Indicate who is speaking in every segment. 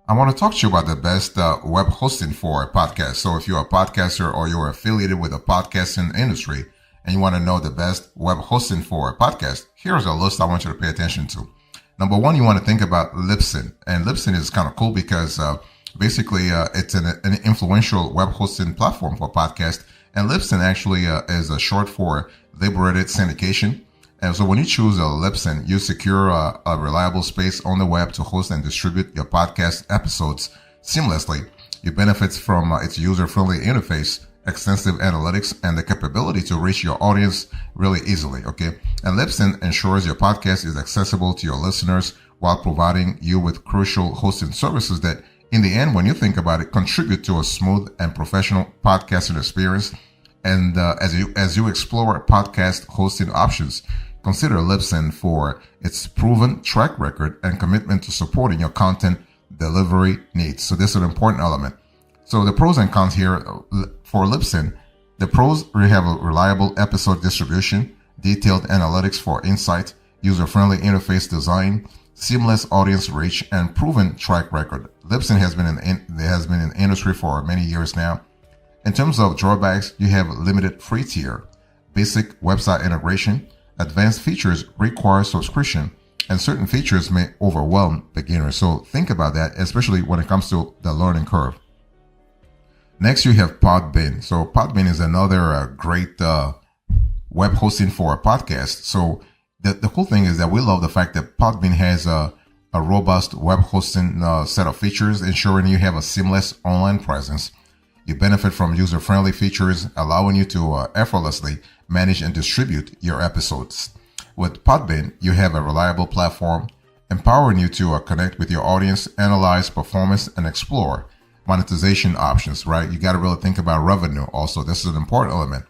Speaker 1: I want to talk to you about the best web hosting for a podcast. So if you're a podcaster or you're affiliated with a podcasting industry and you want to know the best web hosting for a podcast, here's a list I want you to pay attention to. Number one, you want to think about Libsyn. And Libsyn is kind of cool because basically it's an influential web hosting platform for podcasts. And Libsyn actually is a short for liberated syndication. And so when you choose a Libsyn, you secure a reliable space on the web to host and distribute your podcast episodes seamlessly. You benefit from its user-friendly interface, extensive analytics, and the capability to reach your audience really easily, okay? And Libsyn ensures your podcast is accessible to your listeners while providing you with crucial hosting services that, in the end, when you think about it, contribute to a smooth and professional podcasting experience. And as you explore podcast hosting options, consider Libsyn for its proven track record and commitment to supporting your content delivery needs. So this is an important element. So the pros and cons here for Libsyn. The pros, we have a reliable episode distribution, detailed analytics for insight, user-friendly interface design, seamless audience reach, and proven track record. Libsyn has been in the industry for many years now. In terms of drawbacks, you have limited free tier, basic website integration. Advanced features require subscription, and certain features may overwhelm beginners. So think about that, especially when it comes to the learning curve. Next, you have Podbean. So Podbean is another great web hosting for a podcast. So the cool thing is that we love the fact that Podbean has a robust web hosting set of features, ensuring you have a seamless online presence. You benefit from user-friendly features, allowing you to effortlessly manage and distribute your episodes. With Podbean, you have a reliable platform, empowering you to connect with your audience, analyze performance, and explore monetization options, right? You got to really think about revenue also. This is an important element.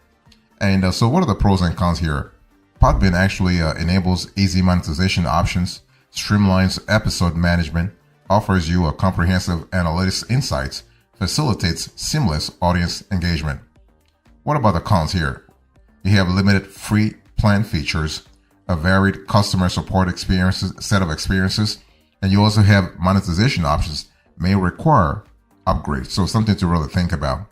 Speaker 1: And so what are the pros and cons here? Podbean actually enables easy monetization options, streamlines episode management, offers you a comprehensive analytics insights, facilitates seamless audience engagement. What about the cons here? You have limited free plan features, a varied customer support set of experiences, and you also have monetization options may require upgrades. So something to really think about.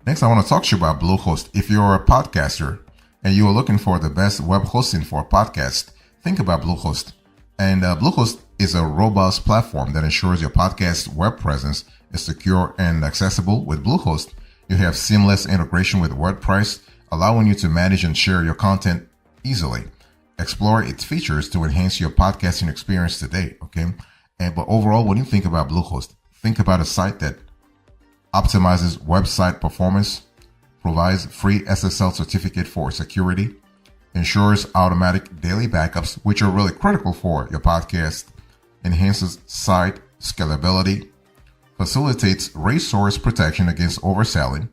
Speaker 1: Next, I want to talk to you about Bluehost. If you're a podcaster and you are looking for the best web hosting for a podcast, think about Bluehost. And Bluehost is a robust platform that ensures your podcast web presence is secure and accessible. With Bluehost, you have seamless integration with WordPress, allowing you to manage and share your content easily. Explore its features to enhance your podcasting experience today, okay? But overall, when you think about Bluehost, think about a site that optimizes website performance, provides free SSL certificate for security, ensures automatic daily backups, which are really critical for your podcast, enhances site scalability, facilitates resource protection against overselling,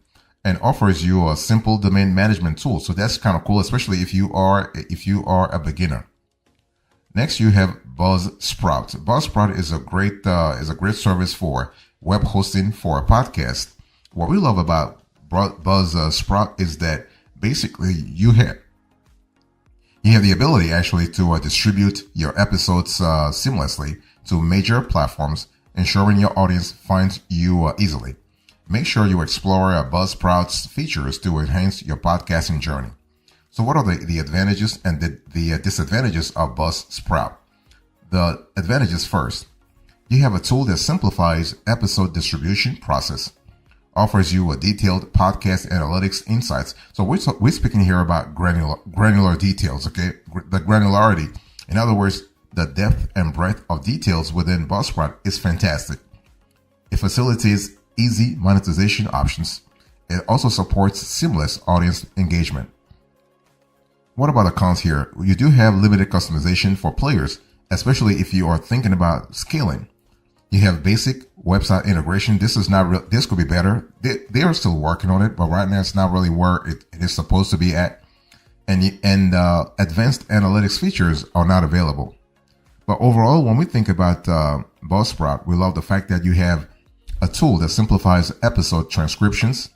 Speaker 1: and offers you a simple domain management tool. So that's kind of cool, especially if you are a beginner. Next, you have Buzzsprout. Buzzsprout is a great service for web hosting for a podcast. What we love about Buzzsprout is that basically you have the ability actually to distribute your episodes seamlessly to major platforms, ensuring your audience finds you easily. Make sure you explore Buzzsprout's features to enhance your podcasting journey. So what are the advantages and the disadvantages of Buzzsprout? The advantages first. You have a tool that simplifies episode distribution process, offers you a detailed podcast analytics insights. So we're speaking here about granular details, okay? The granularity. In other words, the depth and breadth of details within Buzzsprout is fantastic. It facilitates easy monetization options. It also supports seamless audience engagement. What about the cons here? You do have limited customization for players, especially if you are thinking about scaling. You have basic website integration. This could be better. They are still working on it, but right now it's not really where it is supposed to be at. And advanced analytics features are not available. But overall, when we think about Buzzsprout, we love the fact that you have a tool that simplifies episode transcriptions,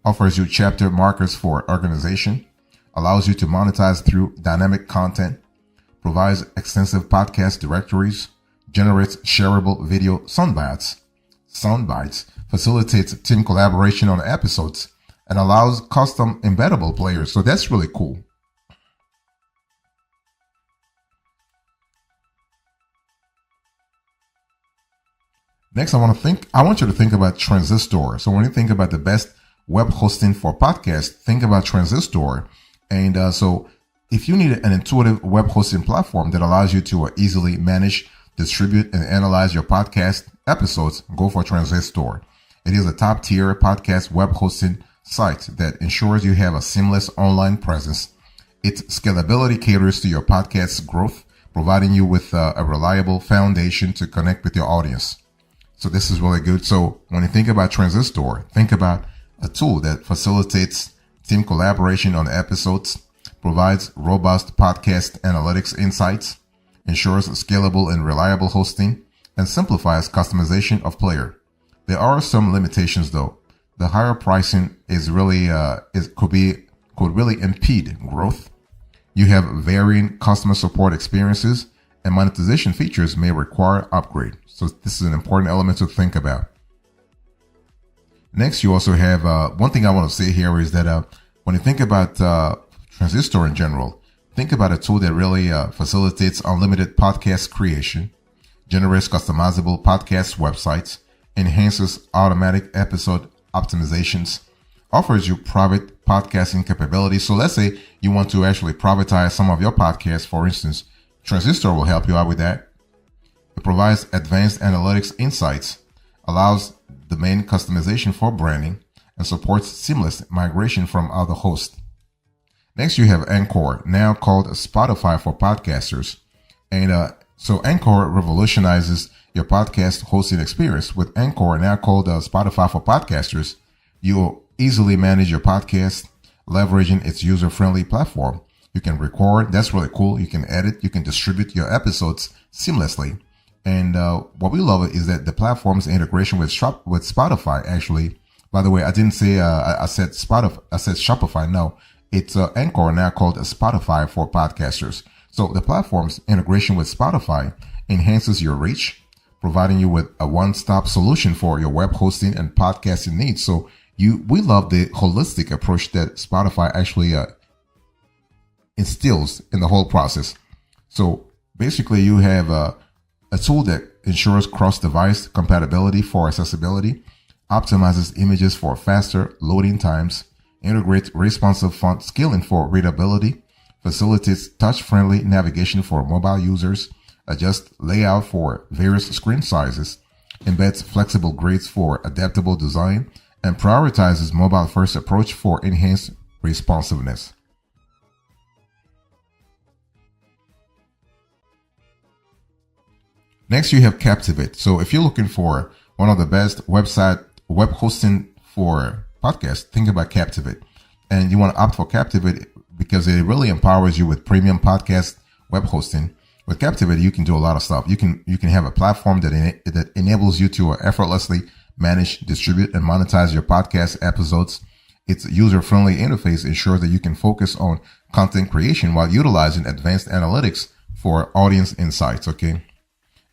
Speaker 1: offers you chapter markers for organization, allows you to monetize through dynamic content, provides extensive podcast directories, generates shareable video soundbites, facilitates team collaboration on episodes, and allows custom embeddable players. So that's really cool. Next, I want you to think about Transistor. So when you think about the best web hosting for podcasts, think about Transistor. And so if you need an intuitive web hosting platform that allows you to easily manage, distribute, and analyze your podcast episodes, go for Transistor. It is a top tier podcast web hosting site that ensures you have a seamless online presence. Its scalability caters to your podcast's growth, providing you with a reliable foundation to connect with your audience. So this is really good. So when you think about Transistor, think about a tool that facilitates team collaboration on episodes, provides robust podcast analytics insights, ensures scalable and reliable hosting, and simplifies customization of player. There are some limitations though. The higher pricing is really could really impede growth. You have varying customer support experiences, and monetization features may require upgrade. So this is an important element to think about. Next, you also have one thing I want to say here is that when you think about Transistor in general, think about a tool that really facilitates unlimited podcast creation, generates customizable podcast websites, enhances automatic episode optimizations, offers you private podcasting capabilities. So let's say you want to actually privatize some of your podcasts, for instance. Transistor will help you out with that. It provides advanced analytics insights, allows domain customization for branding, and supports seamless migration from other hosts. Next, you have Anchor, now called Spotify for podcasters. And so Anchor revolutionizes your podcast hosting experience. With Anchor, now called Spotify for podcasters, you'll easily manage your podcast, leveraging its user-friendly platform. You can record. That's really cool. You can edit. You can distribute your episodes seamlessly. And what we love is that the platform's integration with Spotify. Actually, by the way, I didn't say I said Spotify. I said Shopify. No, it's Anchor, now called Spotify for podcasters. So the platform's integration with Spotify enhances your reach, providing you with a one-stop solution for your web hosting and podcasting needs. So we love the holistic approach that Spotify actually instills in the whole process. So basically you have a tool that ensures cross-device compatibility for accessibility, optimizes images for faster loading times, integrates responsive font scaling for readability, facilitates touch-friendly navigation for mobile users, adjusts layout for various screen sizes, embeds flexible grids for adaptable design, and prioritizes mobile-first approach for enhanced responsiveness. Next, you have Captivate. So if you're looking for one of the best web hosting for podcasts, think about Captivate. And you want to opt for Captivate because it really empowers you with premium podcast web hosting. With Captivate, you can do a lot of stuff. You can have a platform that enables you to effortlessly manage, distribute, and monetize your podcast episodes. Its user-friendly interface ensures that you can focus on content creation while utilizing advanced analytics for audience insights. Okay.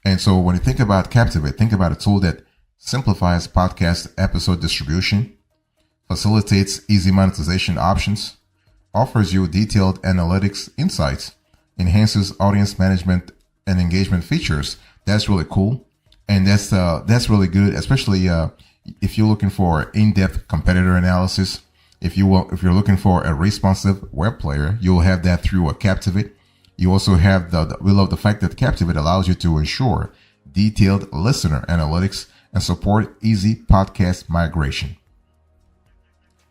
Speaker 1: And so when you think about Captivate, think about a tool that simplifies podcast episode distribution, facilitates easy monetization options, offers you detailed analytics insights, enhances audience management and engagement features. That's really cool. And that's really good, especially if you're looking for in-depth competitor analysis. If you're looking for a responsive web player, you'll have that through a Captivate. You also have we love the fact that Captivate allows you to ensure detailed listener analytics and support easy podcast migration.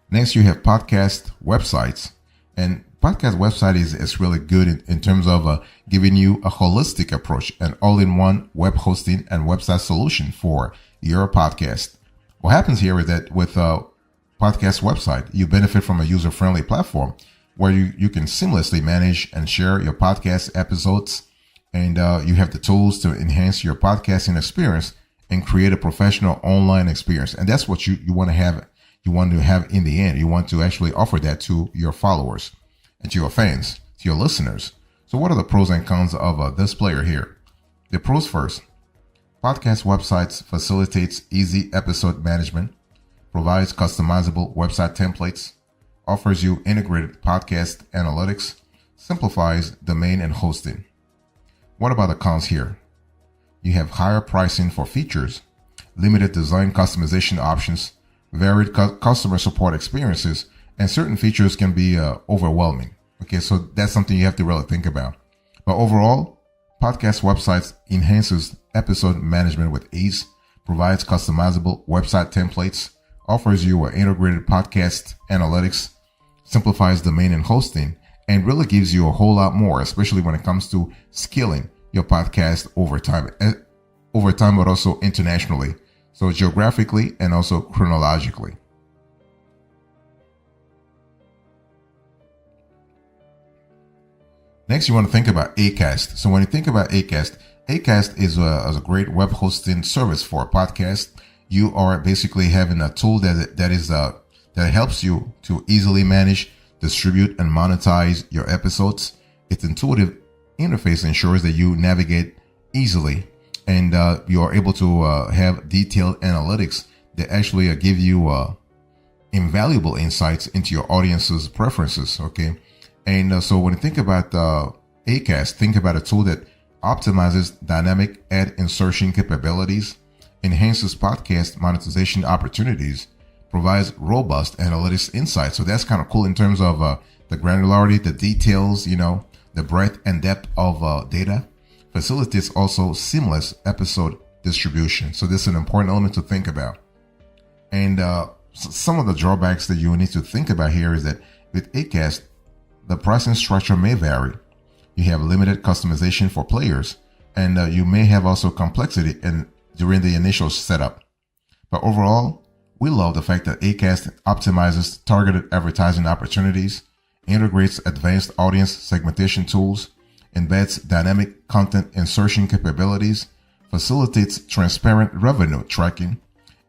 Speaker 1: Next, you have podcast websites, and podcast website is really good in terms of giving you a holistic approach, an all-in-one web hosting and website solution for your podcast. What happens here is that with a podcast website, you benefit from a user-friendly platform where you can seamlessly manage and share your podcast episodes, and you have the tools to enhance your podcasting experience and create a professional online experience. And that's what you want to have. You want to have in the end. You want to actually offer that to your followers. and to your fans, to your listeners. So what are the pros and cons of this player here? The pros first. Podcast websites facilitates easy episode management, provides customizable website templates, offers you integrated podcast analytics, simplifies domain and hosting. What about the cons here? You have higher pricing for features, limited design customization options, varied customer support experiences, and certain features can be overwhelming. Okay, so that's something you have to really think about. But overall, podcast websites enhances episode management with ease, provides customizable website templates, offers you an integrated podcast analytics, simplifies domain and hosting, and really gives you a whole lot more, especially when it comes to scaling your podcast over time, but also internationally. So geographically and also chronologically. Next, you want to think about Acast. So when you think about Acast, Acast is a great web hosting service for a podcast. You are basically having a tool that helps you to easily manage, distribute, and monetize your episodes. Its intuitive interface ensures that you navigate easily, and you are able to have detailed analytics that actually give you invaluable insights into your audience's preferences. Okay. And so when you think about Acast, think about a tool that optimizes dynamic ad insertion capabilities, enhances podcast monetization opportunities, provides robust analytics insights. So that's kind of cool in terms of the granularity, the details, the breadth and depth of data. Facilitates also seamless episode distribution. So this is an important element to think about. And some of the drawbacks that you need to think about here is that with Acast, the pricing structure may vary. You have limited customization for players, and you may have also complexity during the initial setup. But overall, we love the fact that Acast optimizes targeted advertising opportunities, integrates advanced audience segmentation tools, embeds dynamic content insertion capabilities, facilitates transparent revenue tracking,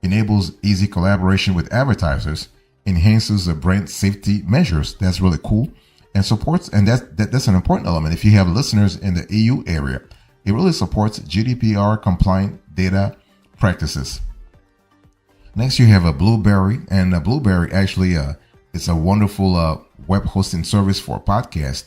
Speaker 1: enables easy collaboration with advertisers, enhances the brand safety measures. That's really cool. And supports, and that's an important element. If you have listeners in the EU area, it really supports GDPR compliant data practices. Next, you have a Blubrry, and Blubrry actually it's a wonderful web hosting service for podcasts.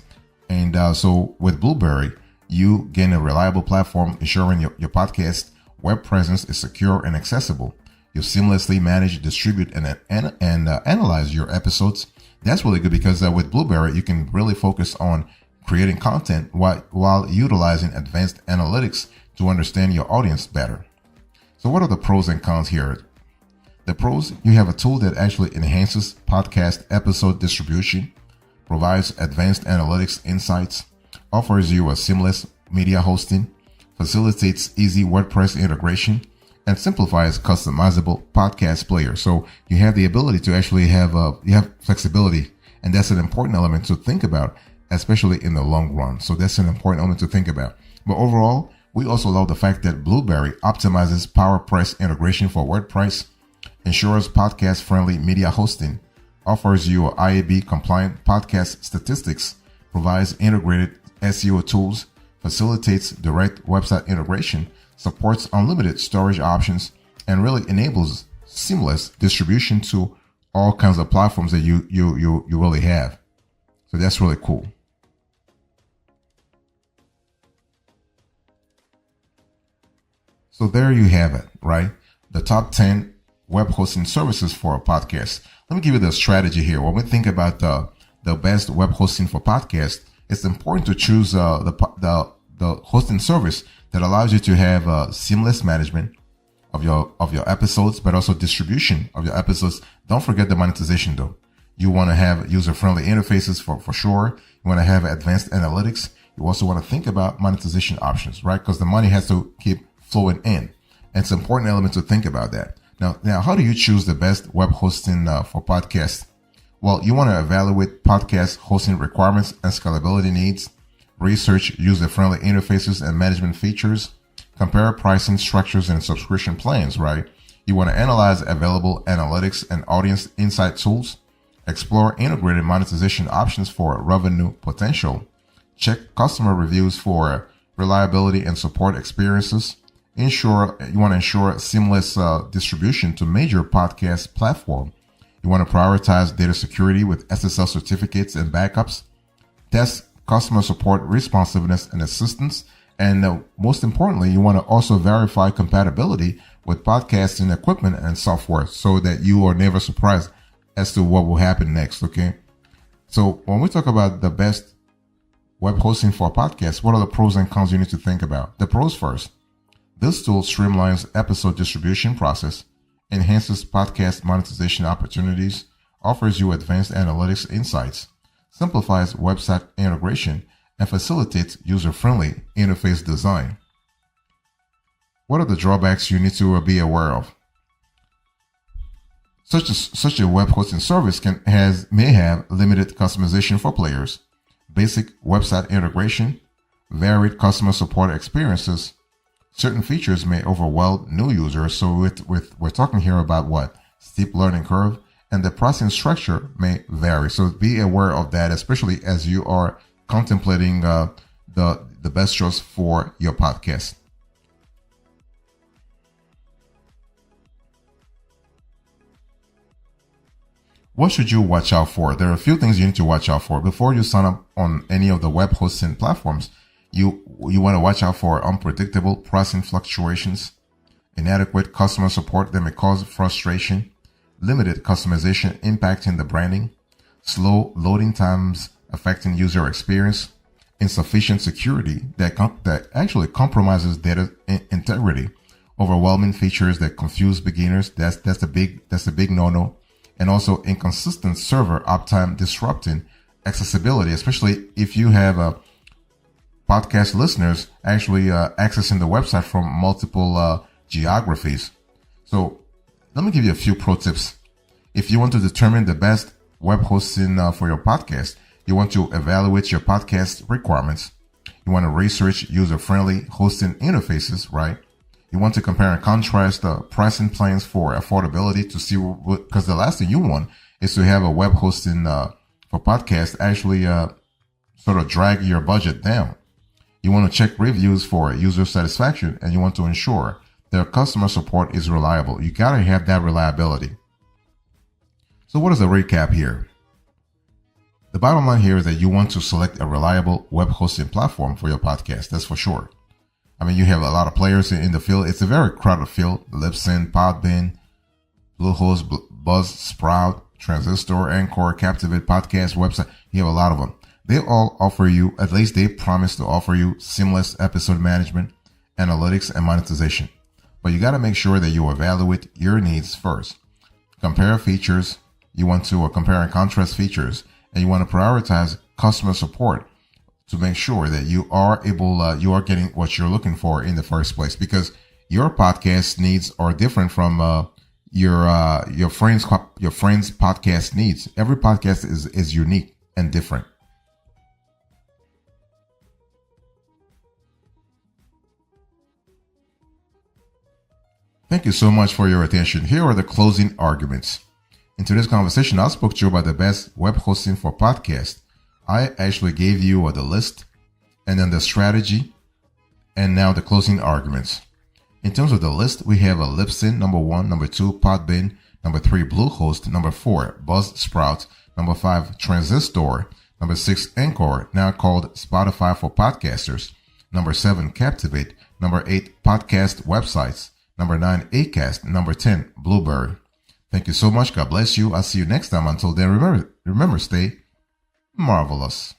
Speaker 1: And so with Blubrry, you gain a reliable platform ensuring your podcast web presence is secure and accessible. You seamlessly manage, distribute, and analyze your episodes. That's really good because with Blubrry, you can really focus on creating content while utilizing advanced analytics to understand your audience better. So what are the pros and cons here? The pros, you have a tool that actually enhances podcast episode distribution, provides advanced analytics insights, offers you a seamless media hosting, facilitates easy WordPress integration, and simplifies customizable podcast players. So you have the ability to actually have flexibility, and that's an important element to think about, especially in the long run. So that's an important element to think about. But overall, we also love the fact that Blubrry optimizes PowerPress integration for WordPress, ensures podcast-friendly media hosting, offers you IAB compliant podcast statistics, provides integrated SEO tools, facilitates direct website integration, supports unlimited storage options, and really enables seamless distribution to all kinds of platforms that you really have. So that's really cool. So there you have it, right? The top 10 web hosting services for a podcast. Let me give you the strategy here. When we think about the best web hosting for podcasts, it's important to choose the hosting service that allows you to have seamless management of your episodes, but also distribution of your episodes. Don't forget the monetization though. You want to have user-friendly interfaces for sure. You want to have advanced analytics. You also want to think about monetization options, right? Because the money has to keep flowing in. And it's an important element to think about that. Now, how do you choose the best web hosting for podcasts? Well, you want to evaluate podcast hosting requirements and scalability needs, research user-friendly interfaces and management features, compare pricing structures and subscription plans, right? You want to analyze available analytics and audience insight tools, Explore integrated monetization options for revenue potential. Check customer reviews for reliability and support experiences. You want to ensure seamless distribution to major podcast platforms. You want to prioritize data security with SSL certificates and backups. Test customer support responsiveness and assistance. And most importantly, you want to also verify compatibility with podcasting equipment and software so that you are never surprised as to what will happen next. Okay. So when we talk about the best web hosting for podcasts, what are the pros and cons you need to think about? The pros first. This tool streamlines episode distribution process, enhances podcast monetization opportunities, offers you advanced analytics insights, simplifies website integration, and facilitates user-friendly interface design. What are the drawbacks you need to be aware of? Such a web hosting service may have limited customization for players, basic website integration, varied customer support experiences. Certain features may overwhelm new users. So we're talking here about what? Steep learning curve, and the pricing structure may vary. So be aware of that, especially as you are contemplating the best choice for your podcast. What should you watch out for? There are a few things you need to watch out for before you sign up on any of the web hosting platforms. You want to watch out for unpredictable pricing fluctuations, inadequate customer support that may cause frustration, limited customization impacting the branding, slow loading times affecting user experience, insufficient security that actually compromises data integrity, overwhelming features that confuse beginners. That's a big no-no. And also inconsistent server uptime disrupting accessibility, especially if you have podcast listeners actually accessing the website from multiple geographies. So let me give you a few pro tips. If you want to determine the best web hosting for your podcast, you want to evaluate your podcast requirements. You want to research user-friendly hosting interfaces, right? You want to compare and contrast the pricing plans for affordability to see because the last thing you want is to have a web hosting for podcast actually sort of drag your budget down. You want to check reviews for user satisfaction, and you want to ensure their customer support is reliable. You got to have that reliability. So what is the recap here? The bottom line here is that you want to select a reliable web hosting platform for your podcast. That's for sure. I mean, you have a lot of players in the field. It's a very crowded field. Libsyn, Podbean, Bluehost, Buzzsprout, Transistor, Anchor, Captivate, Podcast, Website. You have a lot of them. They all offer you, at least they promise to offer you seamless episode management, analytics, and monetization. But you got to make sure that you evaluate your needs first. Compare features. You want to compare and contrast features, and you want to prioritize customer support to make sure that you are you are getting what you're looking for in the first place, because your podcast needs are different from your friend's podcast needs. Every podcast is unique and different. Thank you so much for your attention. Here are the closing arguments. In today's conversation, I spoke to you about the best web hosting for podcasts. I actually gave you the list and then the strategy and now the closing arguments. In terms of the list, we have a Libsyn, number 1, number 2, Podbean, number 3, Bluehost, number 4, Buzzsprout, number 5, Transistor, number 6, Anchor, now called Spotify for podcasters, number 7, Captivate, number 8, podcast websites, number 9, Acast, number 10, Blueberry. Thank you so much. God bless you. I'll see you next time. Until then, remember, stay marvelous.